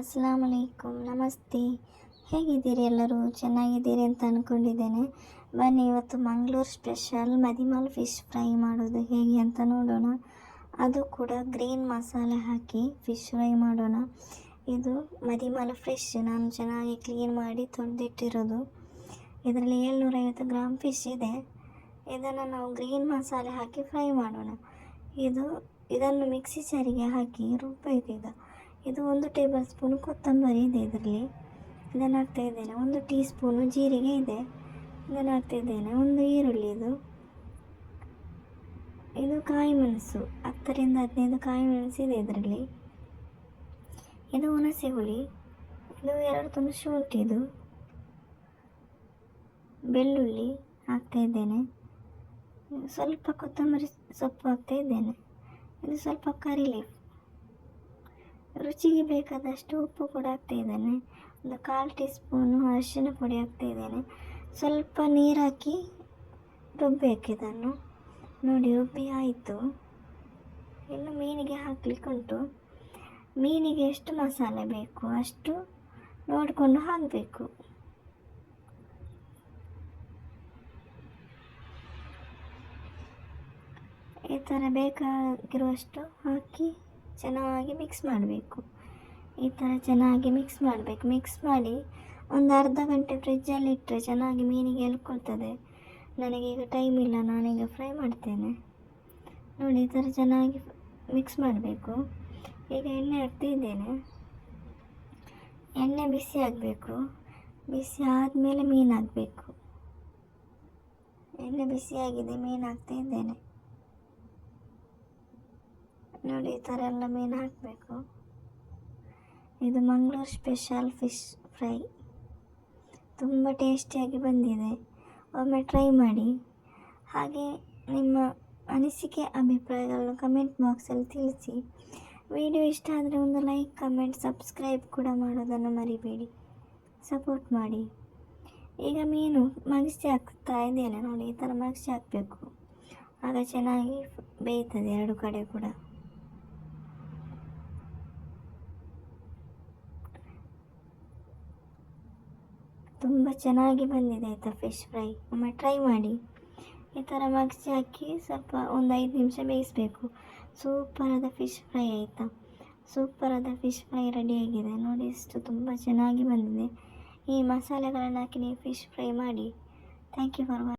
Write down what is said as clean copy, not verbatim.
ಅಸ್ಸಲಾಮ್ ಅಲೈಕುಮ್, ನಮಸ್ತೆ. ಹೇಗಿದ್ದೀರಿ? ಎಲ್ಲರೂ ಚೆನ್ನಾಗಿದ್ದೀರಿ ಅಂತ ಅಂದ್ಕೊಂಡಿದ್ದೇನೆ. ಬನ್ನಿ, ಇವತ್ತು ಮಂಗಳೂರು ಸ್ಪೆಷಲ್ ಮದಿಮಲ್ ಫಿಶ್ ಫ್ರೈ ಮಾಡೋದು ಹೇಗೆ ಅಂತ ನೋಡೋಣ. ಅದು ಕೂಡ ಗ್ರೀನ್ ಮಸಾಲೆ ಹಾಕಿ ಫಿಶ್ ಫ್ರೈ ಮಾಡೋಣ. ಇದು ಮದಿಮಲ್ ಫ್ರೆಶ್, ನಾನು ಚೆನ್ನಾಗಿ ಕ್ಲೀನ್ ಮಾಡಿ ತೊಳೆದಿಟ್ಟಿರೋದು. ಇದರಲ್ಲಿ 750 ಗ್ರಾಮ್ ಫಿಶ್ ಇದೆ. ಇದನ್ನು ನಾವು ಗ್ರೀನ್ ಮಸಾಲೆ ಹಾಕಿ ಫ್ರೈ ಮಾಡೋಣ. ಇದನ್ನು ಮಿಕ್ಸಿ ಜಾರಿಗೆ ಹಾಕಿ ರುಬ್ಬಬೇಕು. ಇದು 1 ಟೇಬಲ್ ಸ್ಪೂನ್ ಕೊತ್ತಂಬರಿ ಇದೆ ಇದರಲ್ಲಿ, ಇದನ್ನು ಹಾಕ್ತಾಯಿದ್ದೇನೆ. 1 ಟೀ ಸ್ಪೂನು ಜೀರಿಗೆ ಇದೆ, ಇದನ್ನು ಹಾಕ್ತಾಯಿದ್ದೇನೆ. 1 ಈರುಳ್ಳಿ, ಇದು ಕಾಯಿ ಮೆಣಸು, 10 ರಿಂದ 15 ಕಾಯಿ ಮೆಣಸು ಇದೆ ಇದರಲ್ಲಿ. ಇದು ಹುಣಸೆ ಹುಳಿ, ಇದು 2 ತುಂಡು ಶುಂಠಿ, ಬೆಳ್ಳುಳ್ಳಿ ಹಾಕ್ತಾಯಿದ್ದೇನೆ. ಸ್ವಲ್ಪ ಕೊತ್ತಂಬರಿ ಸೊಪ್ಪು ಹಾಕ್ತಾಯಿದ್ದೇನೆ. ಇದು ಸ್ವಲ್ಪ ಕರಿ ಲೀಫ್, ರುಚಿಗೆ ಬೇಕಾದಷ್ಟು ಉಪ್ಪು ಕೂಡ ಹಾಕ್ತಾಯಿದ್ದೇನೆ. 1/4 ಟೀ ಸ್ಪೂನು ಅರಿಶಿನ ಪುಡಿ ಹಾಕ್ತಾಯಿದ್ದೇನೆ. ಸ್ವಲ್ಪ ನೀರು ಹಾಕಿ ರುಬ್ಬಬೇಕು ಇದನ್ನು. ನೋಡಿ, ರುಬ್ಬಿ ಆಯಿತು. ಇನ್ನು ಮೀನಿಗೆ ಹಾಕಲಿಕ್ಕೆ ಉಂಟು. ಮೀನಿಗೆ ಎಷ್ಟು ಮಸಾಲೆ ಬೇಕು ಅಷ್ಟು ನೋಡಿಕೊಂಡು ಹಾಕಬೇಕು. ಈ ಥರ ಬೇಕಾಗಿರುವಷ್ಟು ಹಾಕಿ ಚೆನ್ನಾಗಿ ಮಿಕ್ಸ್ ಮಾಡಬೇಕು. ಈ ಥರ ಚೆನ್ನಾಗಿ ಮಿಕ್ಸ್ ಮಾಡಬೇಕು. ಮಿಕ್ಸ್ ಮಾಡಿ ಒಂದು ಅರ್ಧ ಗಂಟೆ ಫ್ರಿಜ್ಜಲ್ಲಿ ಇಟ್ಟರೆ ಚೆನ್ನಾಗಿ ಮೀನಿಗೆ ಎಳ್ಕೊಳ್ತದೆ. ನನಗೀಗ ಟೈಮ್ ಇಲ್ಲ, ನಾನೀಗ ಫ್ರೈ ಮಾಡ್ತೇನೆ. ನೋಡಿ, ಈ ಥರ ಚೆನ್ನಾಗಿ ಮಿಕ್ಸ್ ಮಾಡಬೇಕು. ಈಗ ಎಣ್ಣೆ ಹಾಕ್ತಿದ್ದೇನೆ. ಎಣ್ಣೆ ಬಿಸಿ ಆಗಬೇಕು. ಬಿಸಿ ಆದಮೇಲೆ ಮೀನು ಹಾಕಬೇಕು. ಎಣ್ಣೆ ಬಿಸಿಯಾಗಿದೆ, ಮೀನು ಹಾಕ್ತಾಯಿದ್ದೇನೆ. ನೋಡಿ, ಈ ಥರ ಎಲ್ಲ ಮೀನು ಹಾಕಬೇಕು. ಇದು ಮಂಗಳೂರು ಸ್ಪೆಷಲ್ ಫಿಶ್ ಫ್ರೈ, ತುಂಬ ಟೇಸ್ಟಿಯಾಗಿ ಬಂದಿದೆ. ಒಮ್ಮೆ ಟ್ರೈ ಮಾಡಿ. ಹಾಗೆ ನಿಮ್ಮ ಅನಿಸಿಕೆ ಅಭಿಪ್ರಾಯಗಳನ್ನು ಕಮೆಂಟ್ ಬಾಕ್ಸಲ್ಲಿ ತಿಳಿಸಿ. ವಿಡಿಯೋ ಇಷ್ಟ ಆದರೆ ಒಂದು ಲೈಕ್, ಕಮೆಂಟ್, ಸಬ್ಸ್ಕ್ರೈಬ್ ಕೂಡ ಮಾಡೋದನ್ನು ಮರಿಬೇಡಿ. ಸಪೋರ್ಟ್ ಮಾಡಿ. ಈಗ ಮೀನು ಮಗಿಸಿ ಹಾಕ್ತಾ ಇದ್ದೇನೆ. ನೋಡಿ, ಈ ಥರ ಮಗಿಸಿ ಹಾಕಬೇಕು. ಆಗ ಚೆನ್ನಾಗಿ ಬೇಯ್ತದೆ 2 ಕಡೆ ಕೂಡ. ತುಂಬ ಚೆನ್ನಾಗಿ ಬಂದಿದೆ ಆಯಿತಾ ಫಿಶ್ ಫ್ರೈ. ಒಮ್ಮೆ ಟ್ರೈ ಮಾಡಿ. ಈ ಥರ ಮಗ್ಸಿ ಹಾಕಿ ಸ್ವಲ್ಪ ಒಂದು 5 ನಿಮಿಷ ಬೇಯಿಸಬೇಕು. ಸೂಪರಾದ ಫಿಶ್ ಫ್ರೈ ಆಯಿತಾ. ಸೂಪರಾದ ಫಿಶ್ ಫ್ರೈ ರೆಡಿಯಾಗಿದೆ. ನೋಡಿ, ಎಷ್ಟು ತುಂಬ ಚೆನ್ನಾಗಿ ಬಂದಿದೆ. ಈ ಮಸಾಲೆಗಳನ್ನು ಹಾಕಿ ನೀವು ಫಿಶ್ ಫ್ರೈ ಮಾಡಿ. Thank you for watching.